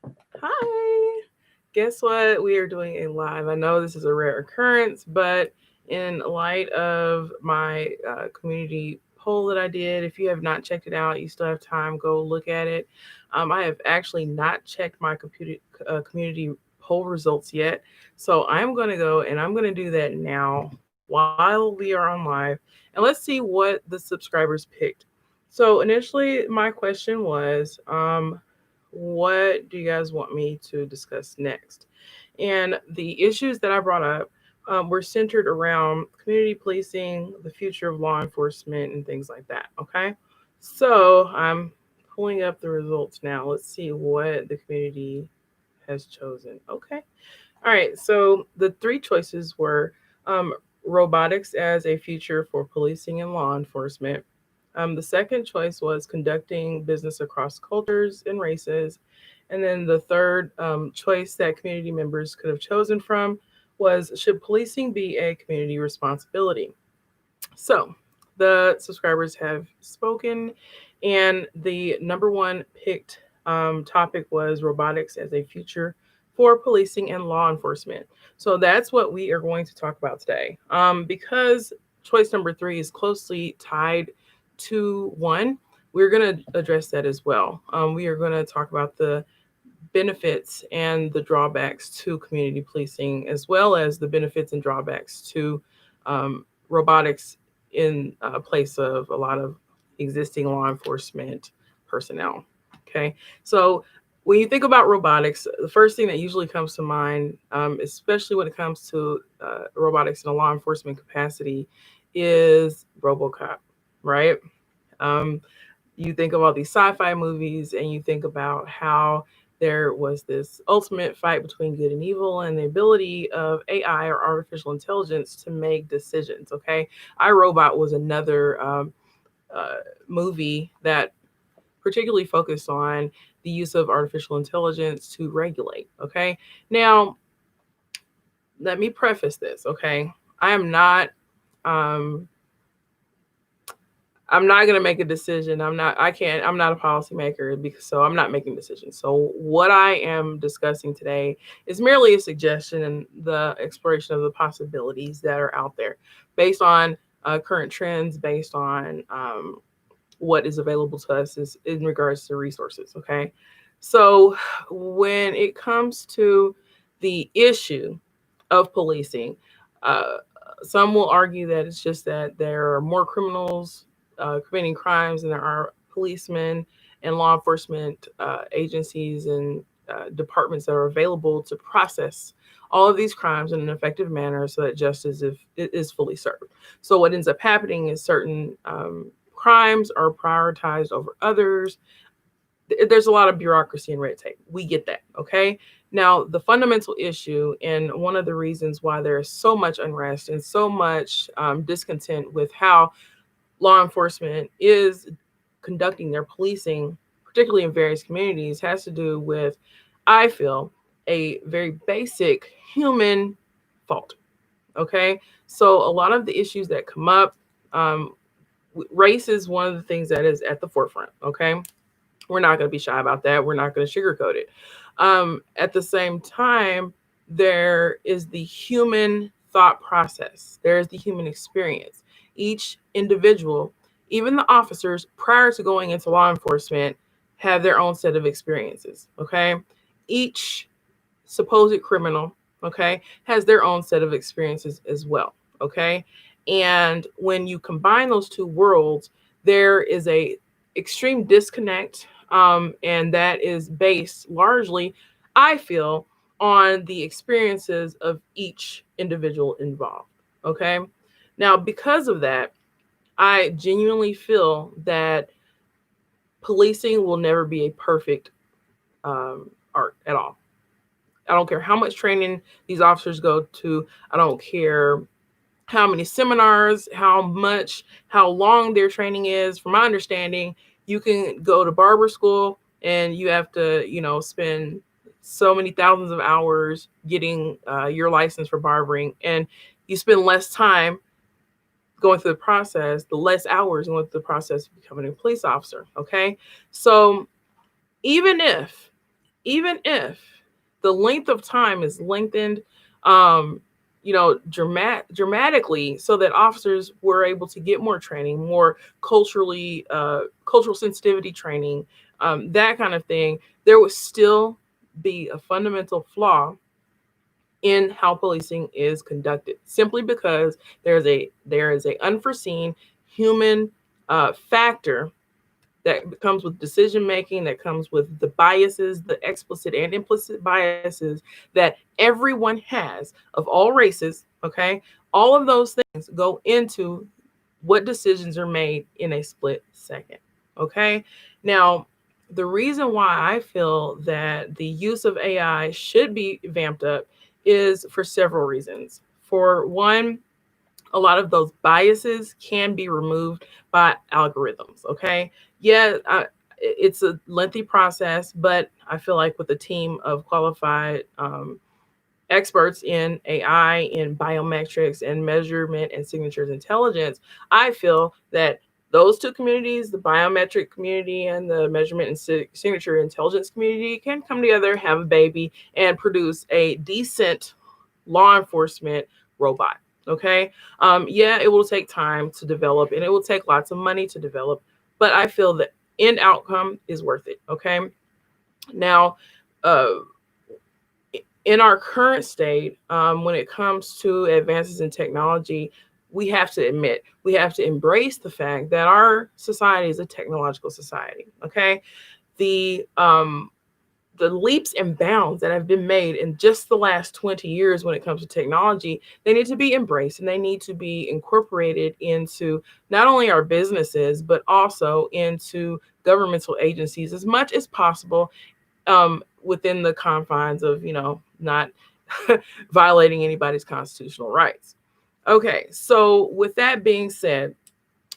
Hi. Guess what? We are doing a live. I know this is a rare occurrence, but in light of my community poll that I did, if you have not checked it out, you still have time. Go look at it. I have actually not checked my community poll results yet, so I'm going to go and I'm going to do that now while we are on live, and let's see what the subscribers picked. So initially, my question was, what do you guys want me to discuss next? And the issues that I brought up were centered around community policing, the future of law enforcement, and things like that. Okay. So I'm pulling up the results now. Let's see what the community has chosen. Okay. All right. So the three choices were um, robotics as a future for policing and law enforcement. The second choice was conducting business across cultures and races. And then the third choice that community members could have chosen from was, should policing be a community responsibility? So the subscribers have spoken, and the number one picked topic was robotics as a future for policing and law enforcement. So that's what we are going to talk about today. Because choice number three is closely tied to one, we're going to address that as well. We are going to talk about the benefits and the drawbacks to community policing, as well as the benefits and drawbacks to robotics in place of a lot of existing law enforcement personnel. Okay, so when you think about robotics, the first thing that usually comes to mind, especially when it comes to robotics in a law enforcement capacity, is RoboCop, right? Um, you think of all these sci-fi movies and you think about how there was this ultimate fight between good and evil and the ability of AI or artificial intelligence to make decisions. Okay, iRobot was another movie that particularly focused on the use of artificial intelligence to regulate. Okay, now let me preface this. Okay, I am not um, I'm not gonna make a decision. I can't. I'm not a policymaker because so I'm not making decisions. So what I am discussing today is merely a suggestion and the exploration of the possibilities that are out there, based on current trends, based on what is available to us is in regards to resources. Okay, so when it comes to the issue of policing, uh, some will argue that it's just that there are more criminals committing crimes than there are policemen and law enforcement agencies and departments that are available to process all of these crimes in an effective manner so that justice is fully served. So what ends up happening is certain crimes are prioritized over others. There's a lot of bureaucracy and red tape. We get that, okay? Now, the fundamental issue, and one of the reasons why there is so much unrest and so much discontent with how law enforcement is conducting their policing, particularly in various communities, has to do with, I feel, a very basic human fault, okay? So, a lot of the issues that come up, um, race is one of the things that is at the forefront, okay? We're not going to be shy about that. We're not going to sugarcoat it. At the same time, there is the human thought process, there is the human experience. Each individual, even the officers, prior to going into law enforcement, have their own set of experiences. Okay. Each supposed criminal, okay, has their own set of experiences as well. Okay. And when you combine those two worlds, there is a extreme disconnect, and that is based largely, I feel, on the experiences of each individual involved. Okay. Now, because of that, I genuinely feel that policing will never be a perfect art at all. I don't care how much training these officers go to. I don't care how many seminars, how long their training is. From my understanding, you can go to barber school and you have to, spend so many thousands of hours getting your license for barbering, and you spend less time going through the process, the less hours going through the process of becoming a police officer. Okay, so even even if the length of time is lengthened, um, dramatically, so that officers were able to get more training, more cultural sensitivity training, that kind of thing, there would still be a fundamental flaw in how policing is conducted, simply because there is a unforeseen human factor that comes with decision making, that comes with the biases, the explicit and implicit biases that everyone has of all races. Okay. All of those things go into what decisions are made in a split second. Okay. Now, the reason why I feel that the use of AI should be vamped up is for several reasons. For one, a lot of those biases can be removed by algorithms. Okay. Yeah, it's a lengthy process, but I feel like with a team of qualified experts in AI, in biometrics, and measurement and signatures intelligence, I feel that those two communities, the biometric community and the measurement and signature intelligence community, can come together, have a baby, and produce a decent law enforcement robot. Okay. Yeah, it will take time to develop and it will take lots of money to develop, but I feel the end outcome is worth it. Okay. Now, uh, in our current state, when it comes to advances in technology, we have to admit, we have to embrace the fact that our society is a technological society. Okay. The the leaps and bounds that have been made in just the last 20 years when it comes to technology, they need to be embraced and they need to be incorporated into not only our businesses, but also into governmental agencies as much as possible, within the confines of, not violating anybody's constitutional rights. Okay, so with that being said,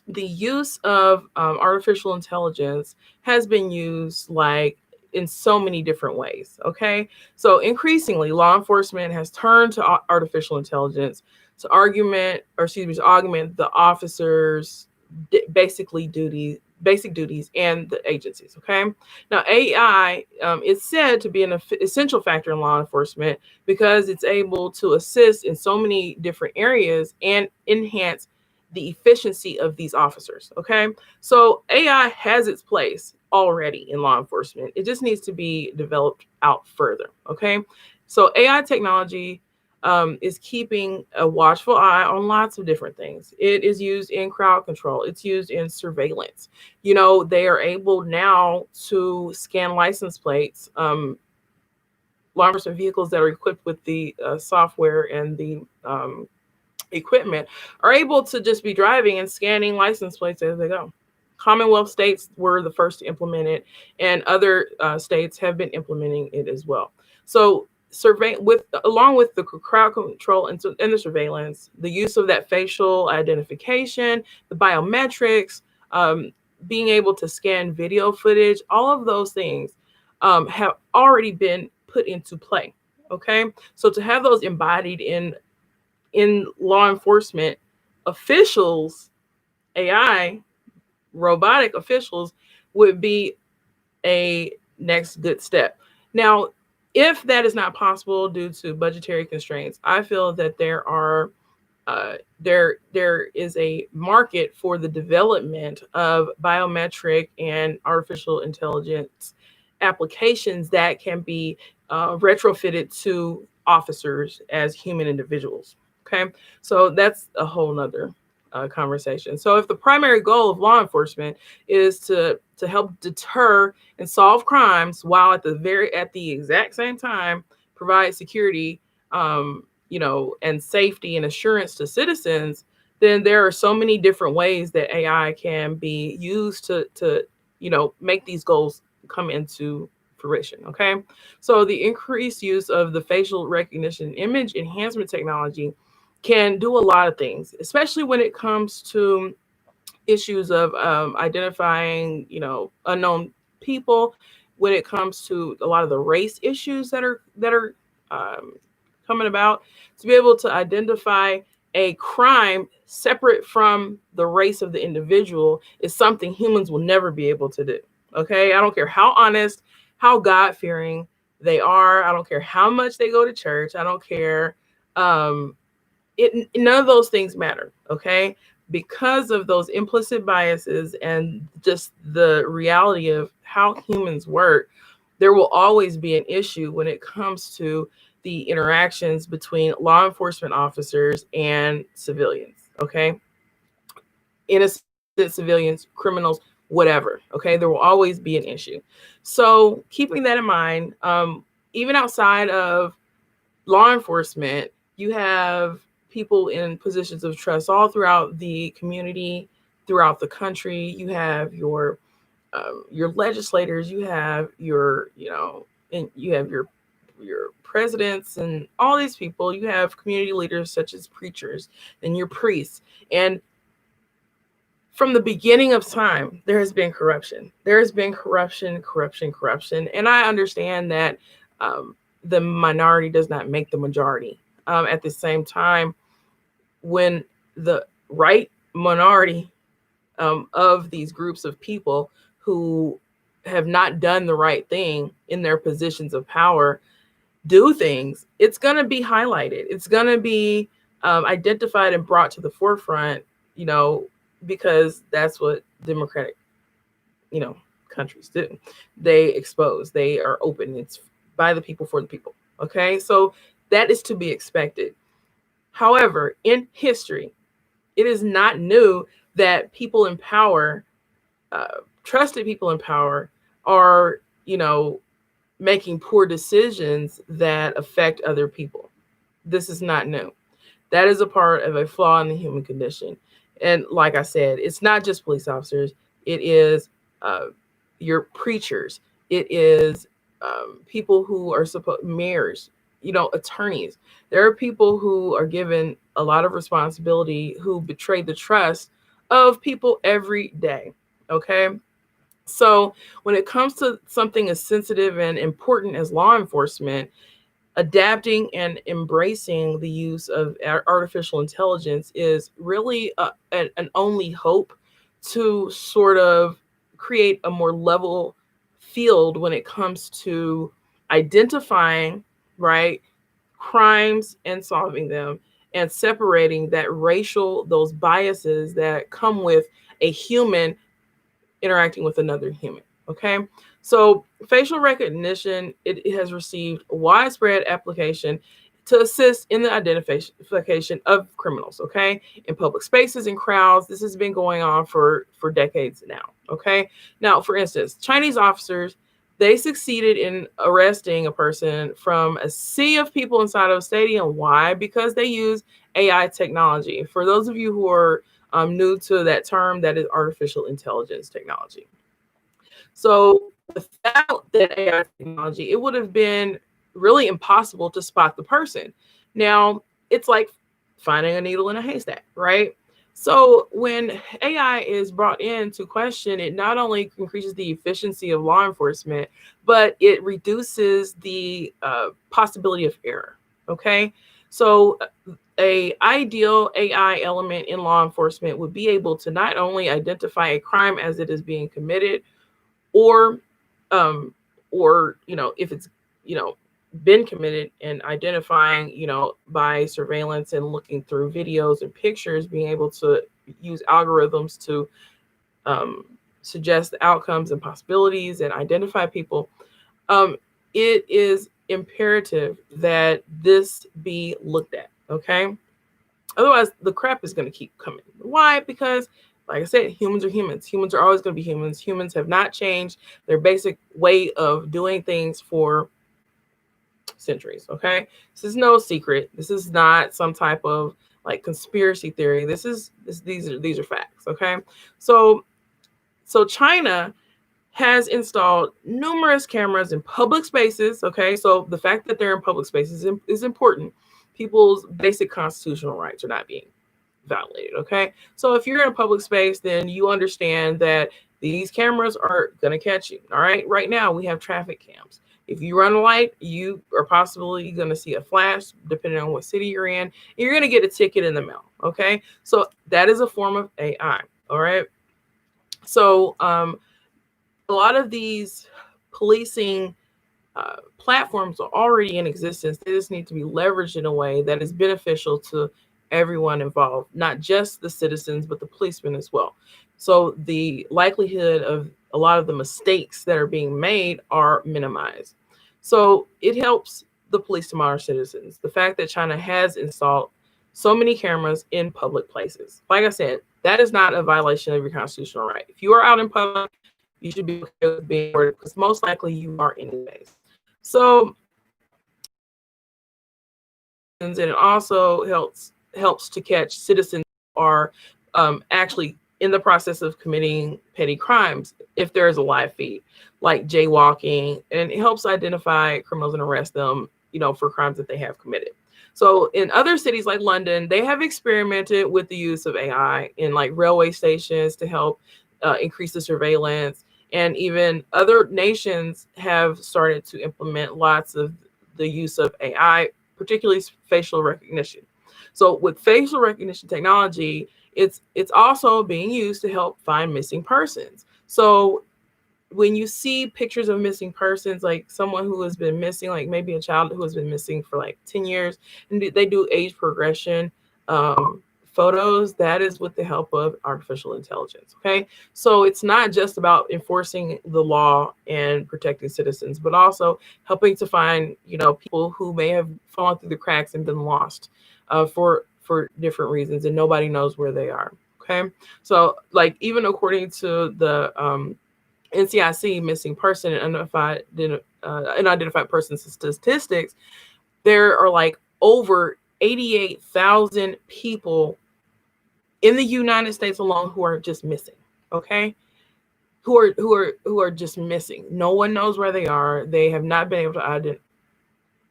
the use of artificial intelligence has been used like in so many different ways. Okay, so increasingly, law enforcement has turned to artificial intelligence to to augment the officers' basic duties and the agencies. Okay, now AI is said to be an essential factor in law enforcement because it's able to assist in so many different areas and enhance the efficiency of these officers. Okay. So AI has its place already in law enforcement. It just needs to be developed out further. Okay. So AI technology is keeping a watchful eye on lots of different things. It is used in crowd control, it's used in surveillance. They are able now to scan license plates. Law enforcement vehicles that are equipped with the software and the equipment are able to just be driving and scanning license plates as they go. Commonwealth states were the first to implement it, and other states have been implementing it as well. So, along with the crowd control and the surveillance, the use of that facial identification, the biometrics, being able to scan video footage, all of those things have already been put into play. Okay, so to have those embodied in law enforcement officials, AI, robotic officials would be a next good step. Now, if that is not possible due to budgetary constraints, I feel that there is a market for the development of biometric and artificial intelligence applications that can be retrofitted to officers as human individuals. Okay, so that's a whole nother conversation. So if the primary goal of law enforcement is to help deter and solve crimes while at the exact same time provide security, and safety and assurance to citizens, then there are so many different ways that AI can be used to make these goals come into fruition. Okay, so the increased use of the facial recognition image enhancement technology can do a lot of things, especially when it comes to issues of identifying, unknown people. When it comes to a lot of the race issues that are um, coming about, to be able to identify a crime separate from the race of the individual is something humans will never be able to do. Okay, I don't care how honest, how God fearing, they are. I don't care how much they go to church. I don't care. None of those things matter. Okay. Because of those implicit biases and just the reality of how humans work, there will always be an issue when it comes to the interactions between law enforcement officers and civilians. Okay. Innocent civilians, criminals, whatever. Okay. There will always be an issue. So, keeping that in mind, even outside of law enforcement, you have people in positions of trust all throughout the community, throughout the country. You have your legislators, you have and you have your presidents and all these people. You have community leaders such as preachers and your priests. And from the beginning of time, there has been corruption. There has been corruption. And I understand that the minority does not make the majority. At the same time, when the right minority of these groups of people who have not done the right thing in their positions of power do things, it's going to be highlighted. It's going to be identified and brought to the forefront, because that's what democratic, countries do. They expose, they are open. It's by the people for the people. Okay. So that is to be expected. However, in history, it is not new that people in power, trusted people in power, are, making poor decisions that affect other people. This is not new. That is a part of a flaw in the human condition. And like I said, it's not just police officers. It is your preachers. It is people who are mayors, attorneys. There are people who are given a lot of responsibility who betray the trust of people every day. Okay. So when it comes to something as sensitive and important as law enforcement, adapting and embracing the use of artificial intelligence is really an only hope to sort of create a more level field when it comes to identifying, right, crimes and solving them, and separating those biases that come with a human interacting with another human. Okay. So facial recognition, it has received widespread application to assist in the identification of criminals. Okay. In public spaces and crowds. This has been going on for decades now. Okay. Now, for instance, Chinese officers, they succeeded in arresting a person from a sea of people inside of a stadium. Why? Because they use AI technology. For those of you who are new to that term, that is artificial intelligence technology. So without that AI technology, it would have been really impossible to spot the person. Now, it's like finding a needle in a haystack, right? So when AI is brought in to question, it not only increases the efficiency of law enforcement, but it reduces the possibility of error. Okay. So a ideal AI element in law enforcement would be able to not only identify a crime as it is being committed, or if it's been committed, and identifying by surveillance and looking through videos and pictures, being able to use algorithms to suggest the outcomes and possibilities and identify people. It is imperative that this be looked at. Okay. Otherwise, the crap is going to keep coming. Why? Because, like I said, humans are humans. Humans are always going to be humans. Humans have not changed their basic way of doing things for centuries. Okay. This is no secret. This is not some type of like conspiracy theory. These are facts. Okay. So China has installed numerous cameras in public spaces. Okay. So the fact that they're in public spaces is important. People's basic constitutional rights are not being violated. Okay. So if you're in a public space, then you understand that these cameras are going to catch you. All right. Right now, we have traffic cams. If you run a light, you are possibly going to see a flash, depending on what city you're in. And you're going to get a ticket in the mail. Okay. So that is a form of AI. All right. So a lot of these policing platforms are already in existence. They just need to be leveraged in a way that is beneficial to everyone involved, not just the citizens, but the policemen as well. So the likelihood of a lot of the mistakes that are being made are minimized. So it helps the police to monitor citizens. The fact that China has installed so many cameras in public places, like I said, that is not a violation of your constitutional right. If you are out in public, you should be okay with being recorded because most likely you are anyways. So, and it also helps to catch citizens who are actually in the process of committing petty crimes if there is a live feed, like jaywalking, and it helps identify criminals and arrest them, for crimes that they have committed. So in other cities like London, they have experimented with the use of AI in like railway stations to help increase the surveillance. And even other nations have started to implement lots of the use of AI, particularly facial recognition. So with facial recognition technology, it's also being used to help find missing persons. So when you see pictures of missing persons, like someone who has been missing, like maybe a child who has been missing for like 10 years, and they do age progression photos, that is with the help of artificial intelligence. Okay. So it's not just about enforcing the law and protecting citizens, but also helping to find, people who may have fallen through the cracks and been lost for different reasons, and nobody knows where they are. Okay. So like even according to the NCIC missing person and unidentified person statistics, there are like over 88,000 people in the United States alone who are just missing. Okay, who are just missing. No one knows where they are. They have not been able to identify,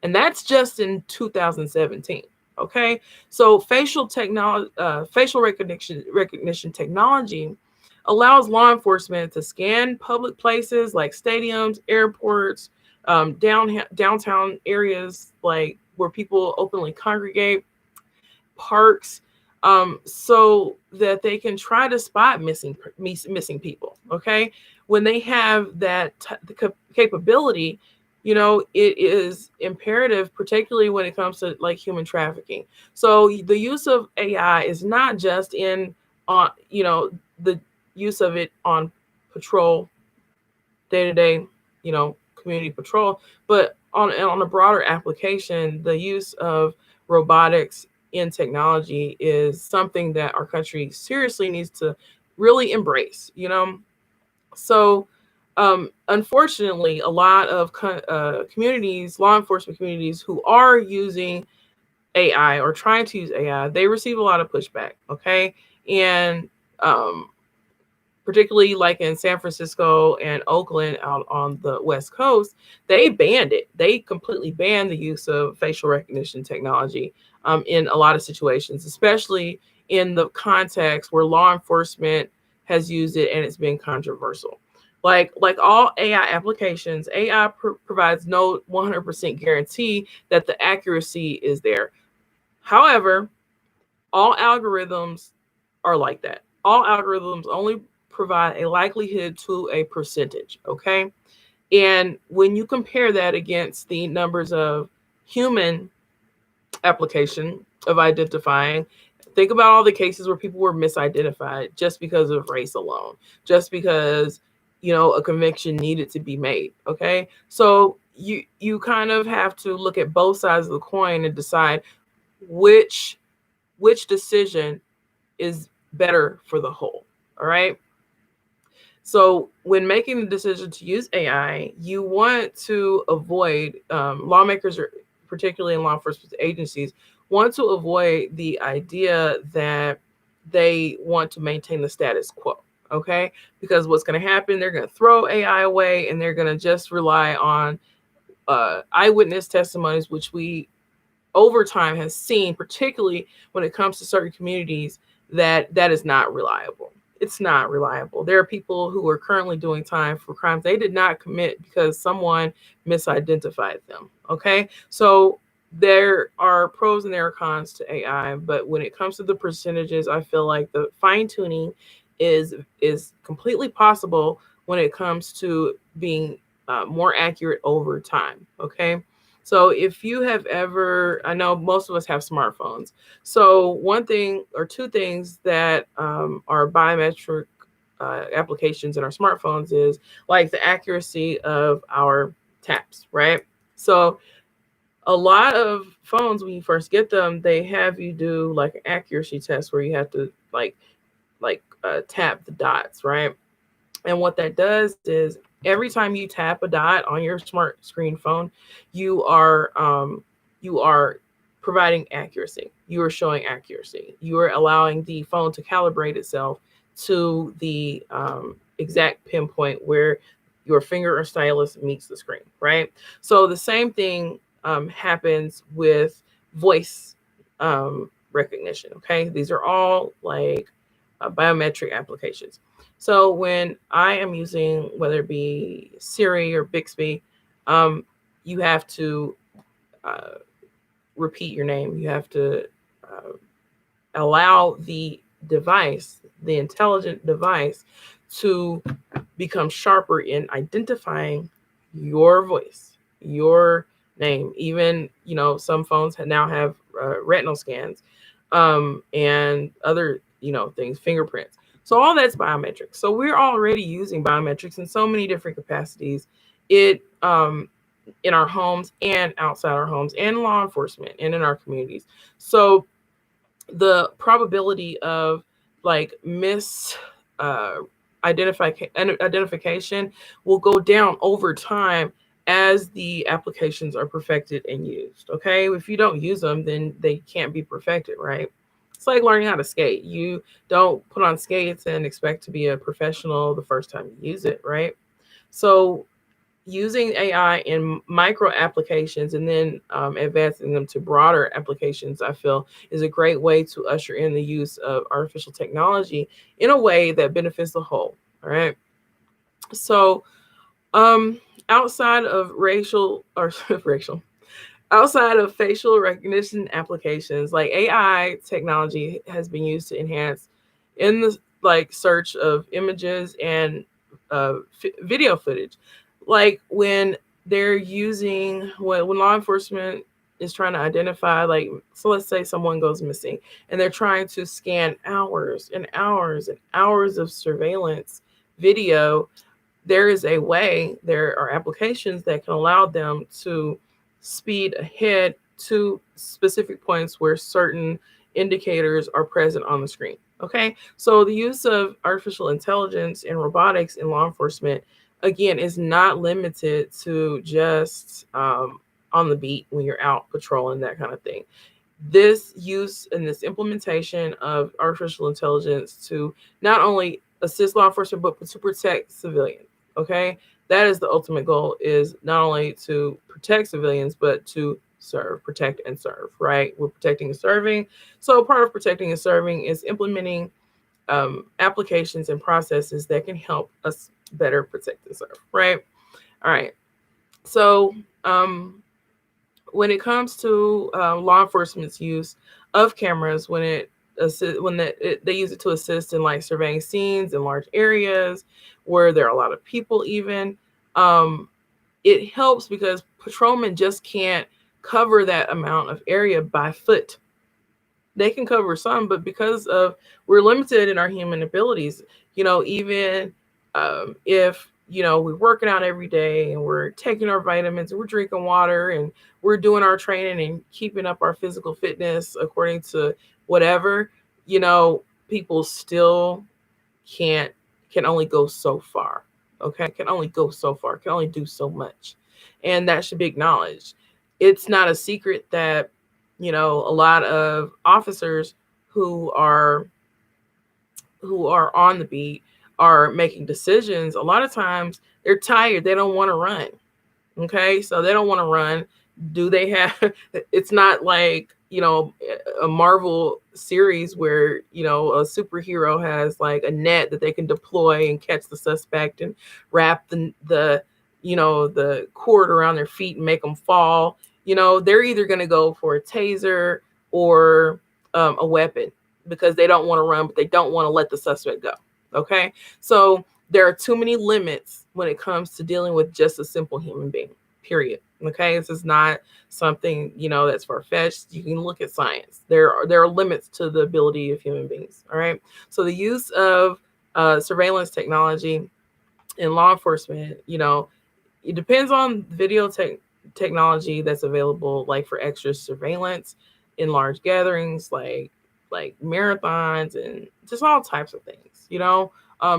and that's just in 2017. Okay, so facial recognition technology allows law enforcement to scan public places like stadiums, airports, downtown areas like where people openly congregate, parks, so that they can try to spot missing people. Okay, when they have that capability, it is imperative, particularly when it comes to like human trafficking. So the use of AI is not just in on the use of it on patrol, day-to-day, community patrol, but on a broader application, the use of robotics in technology is something that our country seriously needs to really embrace. So unfortunately, a lot of communities, law enforcement communities who are using AI or trying to use AI, they receive a lot of pushback. Okay, and particularly like in San Francisco and Oakland out on the West Coast, they banned it. They completely banned the use of facial recognition technology in a lot of situations, especially in the context where law enforcement has used it and it's been controversial. Like all AI applications, AI provides no 100% guarantee that the accuracy is there. However, all algorithms are like that. All algorithms only provide a likelihood to a percentage. Okay. And when you compare that against the numbers of human application of identifying, think about all the cases where people were misidentified just because of race alone, just because, a conviction needed to be made. Okay. So you kind of have to look at both sides of the coin and decide which decision is better for the whole. All right. So when making the decision to use AI, you want to avoid, lawmakers, or particularly in law enforcement agencies, want to avoid the idea that they want to maintain the status quo. Okay. Because what's going to happen, they're going to throw AI away and they're going to just rely on eyewitness testimonies, which we over time has seen, particularly when it comes to certain communities, that is not reliable. It's not reliable. There are people who are currently doing time for crimes they did not commit because someone misidentified them. Okay. So there are pros and there are cons to AI, but when it comes to the percentages, I feel like the fine tuning is completely possible when it comes to being more accurate over time. Okay. So if you have ever, I know most of us have smartphones. So one thing or two things that are biometric applications in our smartphones is like the accuracy of our taps, right? So a lot of phones, when you first get them, they have you do like an accuracy test where you have to tap the dots, right? And what that does is every time you tap a dot on your smart screen phone, you are providing accuracy. You are showing accuracy. You are allowing the phone to calibrate itself to the exact pinpoint where your finger or stylus meets the screen, right? So the same thing happens with voice recognition. Okay, these are all like biometric applications. So when I am using, whether it be Siri or Bixby, you have to uh, repeat your name. You have to uh, allow the device, the intelligent device, to become sharper in identifying your voice, your name. Even, some phones now have retinal scans and other, things, fingerprints. So all that's biometrics. So we're already using biometrics in so many different capacities. It in our homes and outside our homes, and law enforcement, and in our communities. So the probability of like uh, identification will go down over time as the applications are perfected and used. Okay, if you don't use them, then they can't be perfected, right? It's like learning how to skate. You don't put on skates and expect to be a professional the first time you use it, right? So using AI in micro applications and then advancing them to broader applications, I feel is a great way to usher in the use of artificial technology in a way that benefits the whole. All right. So, um, outside of racial or racial, outside of facial recognition applications, like AI technology has been used to enhance in the like search of images and video footage. Like when they're using when law enforcement is trying to identify, like, so let's say someone goes missing and they're trying to scan hours and hours and hours of surveillance video. There are applications that can allow them to speed ahead to specific points where certain indicators are present on the screen. Okay, so the use of artificial intelligence and robotics in law enforcement, again, is not limited to just on the beat when you're out patrolling, that kind of thing. This use and this implementation of artificial intelligence to not only assist law enforcement but to protect civilians. Okay, that is the ultimate goal, is not only to protect civilians but to serve, protect, and serve. Right, we're protecting and serving. So part of protecting and serving is implementing applications and processes that can help us better protect and serve. Right. All right. So when it comes to law enforcement's use of cameras, they use it to assist in like surveying scenes in large areas where there are a lot of people. Even it helps because patrolmen just can't cover that amount of area by foot. They can cover some, but because of we're limited in our human abilities, even if we're working out every day and we're taking our vitamins and we're drinking water and we're doing our training and keeping up our physical fitness according to whatever, people still can't can only go so far. Okay, can only go so far, can only do so much, and that should be acknowledged. It's not a secret that a lot of officers who are on the beat are making decisions. A lot of times they're tired, they don't want to run. Okay, so they don't want to run. Do they have it's not like a Marvel series where a superhero has like a net that they can deploy and catch the suspect and wrap the cord around their feet and make them fall. They're either going to go for a taser or a weapon because they don't want to run, but they don't want to let the suspect go. Okay, so there are too many limits when it comes to dealing with just a simple human being, period. Okay, this is not something, that's far-fetched. You can look at science. There are limits to the ability of human beings. All right, so the use of surveillance technology in law enforcement, it depends on technology that's available, like for extra surveillance in large gatherings, like marathons and just all types of things.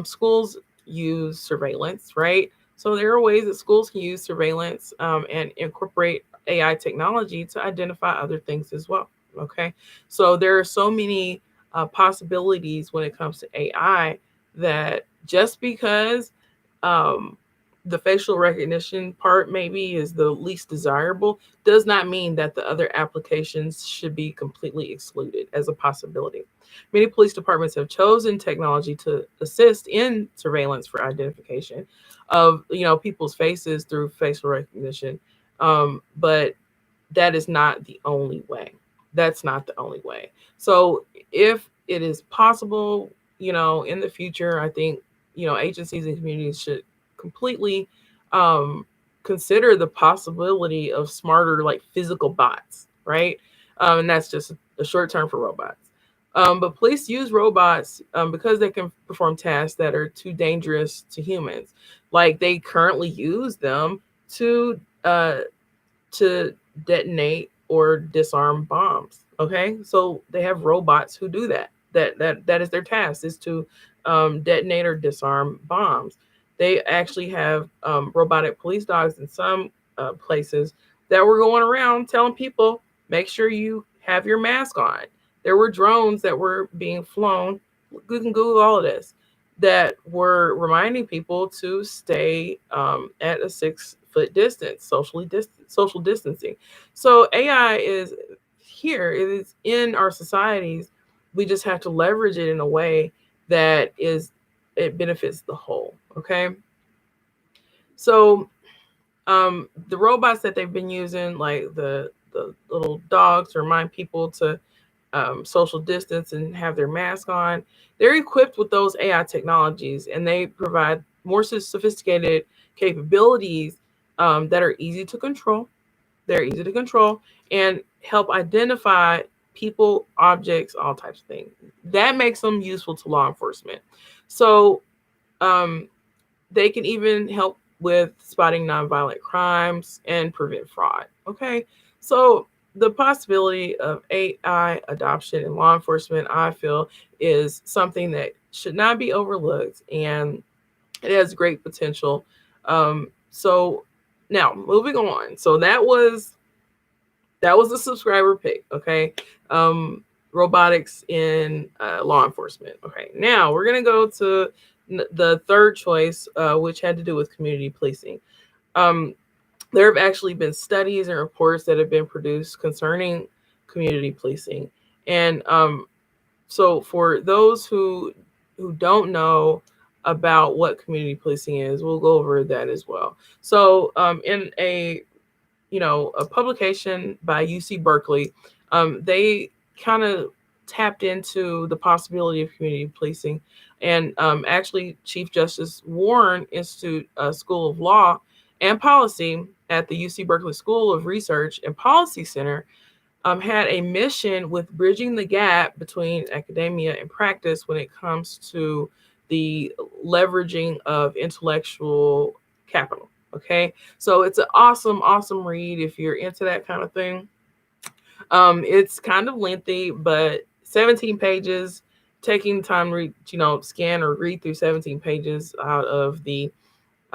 Schools use surveillance, right? So there are ways that schools can use surveillance and incorporate AI technology to identify other things as well. Okay, so there are so many possibilities when it comes to AI, that just because um, the facial recognition part maybe is the least desirable, does not mean that the other applications should be completely excluded as a possibility. Many police departments have chosen technology to assist in surveillance for identification of people's faces through facial recognition, but that is not the only way. That's not the only way. So if it is possible, in the future, I think, agencies and communities should completely um, consider the possibility of smarter, like physical bots, right? And that's just a short term for robots. But police use robots because they can perform tasks that are too dangerous to humans. Like they currently use them to detonate or disarm bombs. Okay, so they have robots who do that. That is their task, is to detonate or disarm bombs. They actually have robotic police dogs in some places that were going around telling people, make sure you have your mask on. There were drones that were being flown. You can Google all of this, that were reminding people to stay at a 6 foot distance, social distancing. So AI is here. It is in our societies. We just have to leverage it in a way that it benefits the whole. Okay. So the robots that they've been using, like the little dogs, to remind people to social distance and have their mask on, they're equipped with those AI technologies, and they provide more sophisticated capabilities that are easy to control. They're easy to control and help identify people, objects, all types of things. That makes them useful to law enforcement. So um, they can even help with spotting nonviolent crimes and prevent fraud. Okay. So the possibility of AI adoption in law enforcement, I feel, is something that should not be overlooked, and it has great potential. So now moving on. So that was the subscriber pick. Okay. Robotics in law enforcement. Okay. Now we're going to go to the third choice, which had to do with community policing. Um, there have actually been studies and reports that have been produced concerning community policing. And so for those who don't know about what community policing is, we'll go over that as well. So in a publication by UC Berkeley, they kind of tapped into the possibility of community policing. And actually, Chief Justice Warren Institute School of Law and Policy at the UC Berkeley School of Research and Policy Center had a mission with bridging the gap between academia and practice when it comes to the leveraging of intellectual capital. Okay, so it's an awesome read if you're into that kind of thing. It's kind of lengthy, but 17 pages. Taking time to read, scan or read through 17 pages out of the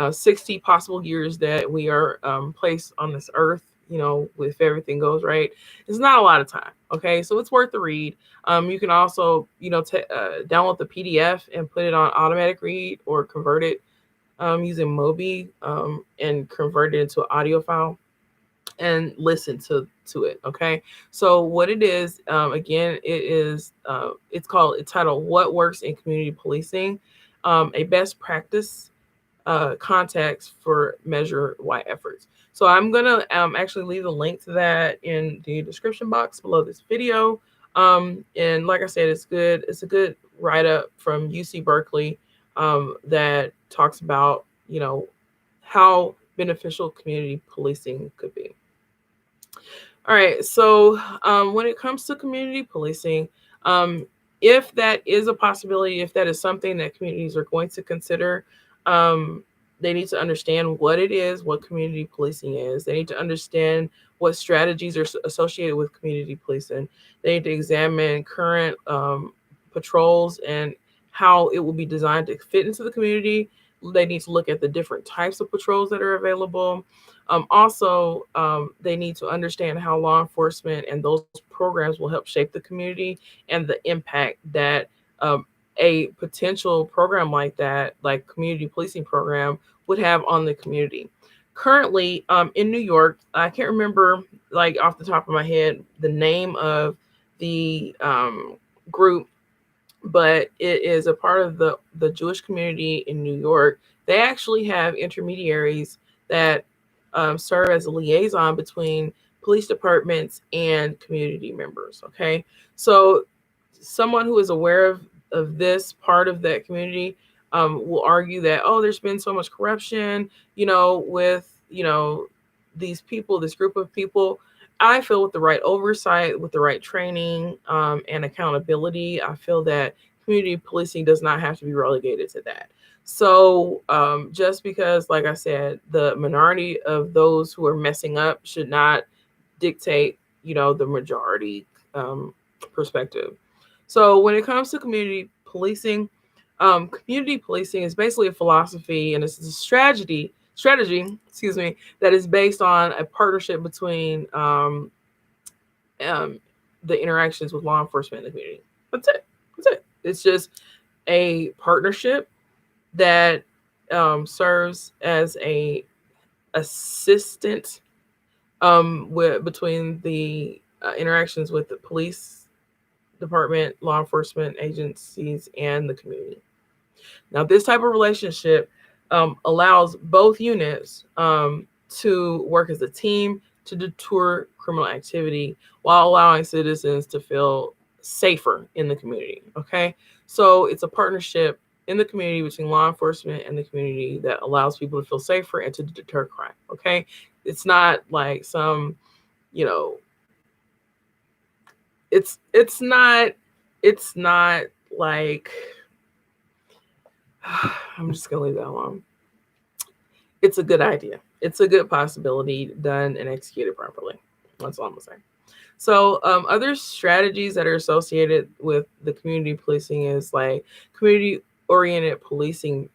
60 possible years that we are placed on this earth, if everything goes right, it's not a lot of time. Okay, so it's worth the read. You can also, download the PDF and put it on automatic read, or convert it using Mobi and convert it into an audio file and listen to it. Okay, so what it is, again, it's titled "What Works in Community Policing: A Best Practice Context for Measure-wide Efforts." So I'm gonna actually leave a link to that in the description box below this video. And like I said, it's good. It's a good write-up from UC Berkeley. that talks about, how beneficial community policing could be. All right. So when it comes to community policing, if that is a possibility, if that is something that communities are going to consider, they need to understand what it is, what community policing is. They need to understand what strategies are associated with community policing. They need to examine current patrols and how it will be designed to fit into the community. They need to look at the different types of patrols that are available. They need to understand how law enforcement and those programs will help shape the community and the impact that a potential program like that, like community policing program, would have on the community. Currently, in New York, I can't remember, like off the top of my head, the name of the group, but it is a part of the Jewish community in New York. They actually have intermediaries that serve as a liaison between police departments and community members. Okay, so someone who is aware of this part of that community will argue that, oh, there's been so much corruption, with these people, this group of people. I feel with the right oversight, with the right training and accountability, I feel that community policing does not have to be relegated to that. So just because, like I said, the minority of those who are messing up should not dictate, the majority perspective. So when it comes to community policing is basically a philosophy, and it's a strategy, that is based on a partnership between the interactions with law enforcement in the community. That's it. It's just a partnership that serves as a assistant between the interactions with the police department, law enforcement agencies, and the community. Now, this type of relationship allows both units to work as a team to deter criminal activity while allowing citizens to feel safer in the community. Okay, so it's a partnership in the community between law enforcement and the community that allows people to feel safer and to deter crime. Okay, it's not like some, it's not like I'm just gonna leave that alone. It's a good idea. It's a good possibility done and executed properly. That's all I'm gonna say. So other strategies that are associated with the community policing is like community-oriented policing,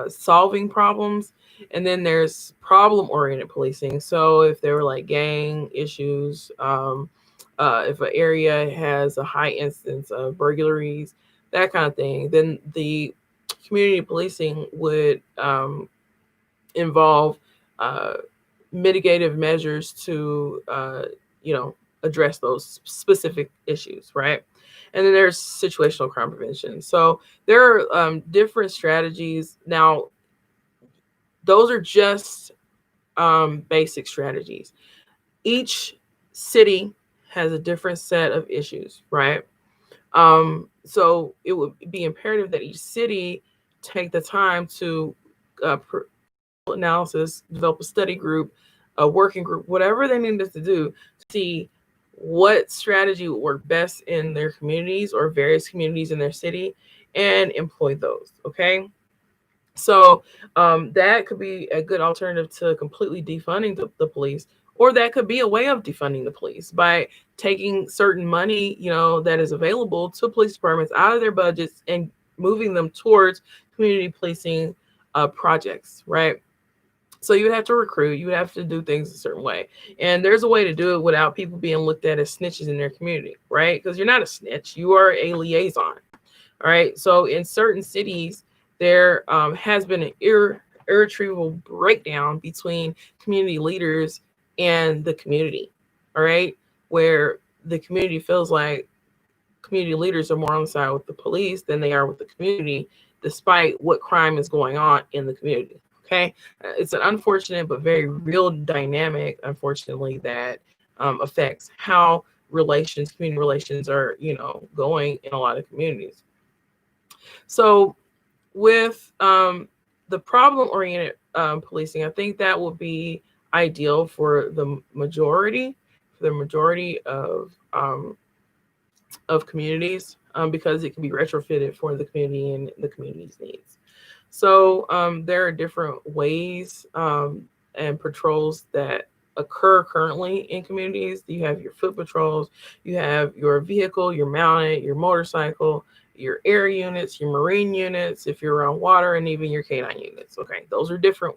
solving problems, and then there's problem-oriented policing. So if there were like gang issues, if an area has a high instance of burglaries, that kind of thing, then the community policing would involve mitigative measures to, address those specific issues, right? And then there's situational crime prevention. So there are different strategies. Now, those are just basic strategies. Each city has a different set of issues, right? So it would be imperative that each city take the time to analysis, develop a study group, a working group, whatever they needed to do to see what strategy would work best in their communities or various communities in their city and employ those. Okay. So that could be a good alternative to completely defunding the police, or that could be a way of defunding the police by taking certain money, that is available to police departments out of their budgets and moving them towards community policing projects, right? So you would have to recruit, you would have to do things a certain way. And there's a way to do it without people being looked at as snitches in their community, right? Because you're not a snitch, you are a liaison. All right. So in certain cities, there has been an irretrievable breakdown between community leaders and the community. All right. Where the community feels like community leaders are more on the side with the police than they are with the community, despite what crime is going on in the community. Okay. It's an unfortunate but very real dynamic, unfortunately, that affects how community relations are, going in a lot of communities. So with the problem-oriented policing, I think that would be ideal for the majority, of communities, because it can be retrofitted for the community and the community's needs. So there are different ways and patrols that occur currently in communities. You have your foot patrols, you have your vehicle, your mounted, your motorcycle, your air units, your marine units, if you're around water, and even your canine units. Okay, those are different,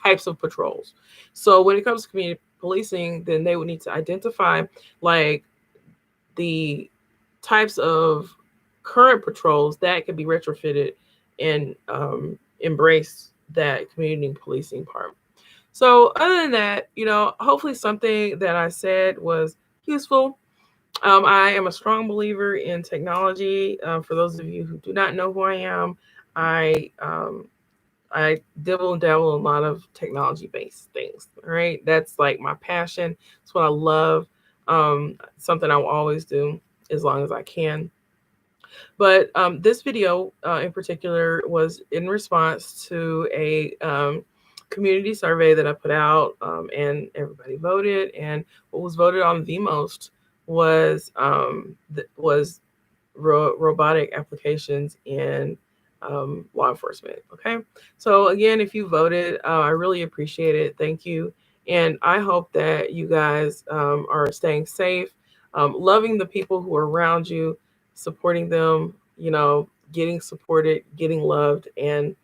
types of patrols. So when it comes to community policing, then they would need to identify like the types of current patrols that could be retrofitted and embrace that community policing part. So other than that, hopefully something that I said was useful. I am a strong believer in technology. For those of you who do not know who I am, I I dibble and dabble in a lot of technology based things. Right, that's like my passion. It's what I love. Something I will always do as long as I can. But this video in particular was in response to a community survey that I put out, and everybody voted. And what was voted on the most was robotic applications in law enforcement. Okay, so again, if you voted, I really appreciate it. Thank you, and I hope that you guys are staying safe, loving the people who are around you, supporting them, getting supported, getting loved, and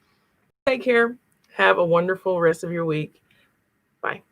take care. Have a wonderful rest of your week. Bye.